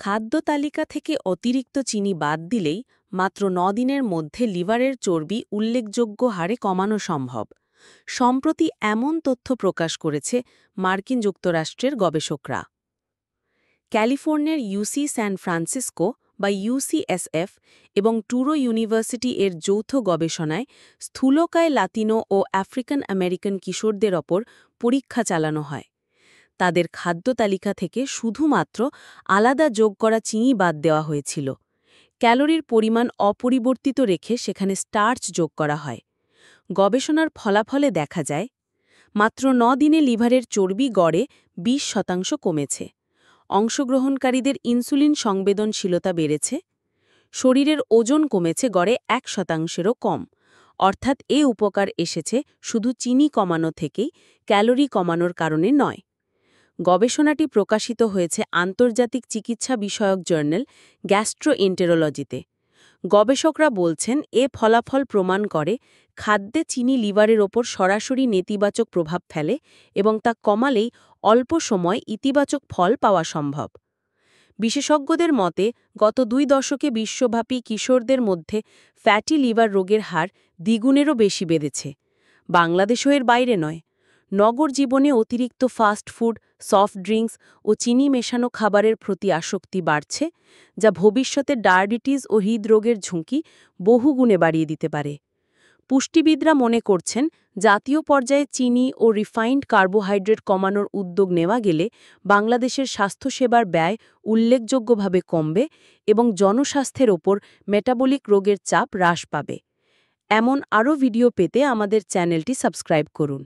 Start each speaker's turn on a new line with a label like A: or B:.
A: খাদ্য তালিকা থেকে অতিরিক্ত চিনি বাদ দিলেই মাত্র ৯ দিনের মধ্যে লিভারের চর্বি উল্লেখযোগ্য হারে কমানো সম্ভব। সম্প্রতি এমন তথ্য প্রকাশ করেছে মার্কিন যুক্তরাষ্ট্রের গবেষকরা। ক্যালিফোর্নিয়ার ইউসি স্যান ফ্রান্সিসকো বা ইউসিএসএফ এবং টুরো ইউনিভার্সিটি এর যৌথ গবেষণায় স্থূলকায় লাতিনো ও আফ্রিকান আমেরিকান কিশোরদের ওপর পরীক্ষা চালানো হয়। তাদের খাদ্য তালিকা থেকে শুধুমাত্র আলাদা যোগ করা চিনি বাদ দেওয়া হয়েছিল। ক্যালোরির পরিমাণ অপরিবর্তিত রেখে সেখানে স্টার্চ যোগ করা হয়। গবেষণার ফলাফলে দেখা যায় মাত্র ৯ দিনে লিভারের চর্বি গড়ে ২০% কমেছে। অংশগ্রহণকারীদের ইনসুলিন সংবেদনশীলতা বেড়েছে। শরীরের ওজন কমেছে গড়ে ১%-এরও কম। অর্থাৎ এ উপকার এসেছে শুধু চিনি কমানো থেকেই, ক্যালোরি কমানোর কারণে নয়। গবেষণাটি প্রকাশিত হয়েছে আন্তর্জাতিক চিকিৎসা বিষয়ক জার্নাল গ্যাস্ট্রোএন্টেরোলজিতে। গবেষকরা বলছেন এ ফলাফল প্রমাণ করে খাদ্যে চিনি লিভারের ওপর সরাসরি নেতিবাচক প্রভাব ফেলে এবং তা কমালেই অল্প সময় ইতিবাচক ফল পাওয়া সম্ভব। বিশেষজ্ঞদের মতে গত ২ দশকে বিশ্বব্যাপী কিশোরদের মধ্যে ফ্যাটি লিভার রোগের হার দ্বিগুণেরও বেশি বেড়েছে। বাংলাদেশও এর বাইরে নয়। নগর জীবনে অতিরিক্ত ফাস্ট ফুড, সফট ড্রিঙ্কস ও চিনি মেশানো খাবারের প্রতি আসক্তি বাড়ছে, যা ভবিষ্যতে ডায়াবেটিস ও হৃদরোগের ঝুঁকি বহুগুণে বাড়িয়ে দিতে পারে। পুষ্টিবিদরা মনে করছেন জাতীয় পর্যায়ে চিনি ও রিফাইন্ড কার্বোহাইড্রেট কমানোর উদ্যোগ নেওয়া গেলে বাংলাদেশের স্বাস্থ্যসেবার ব্যয় উল্লেখযোগ্যভাবে কমবে এবং জনস্বাস্থ্যের ওপর মেটাবলিক রোগের চাপ হ্রাস পাবে। এমন আরও ভিডিও পেতে আমাদের চ্যানেলটি সাবস্ক্রাইব করুন।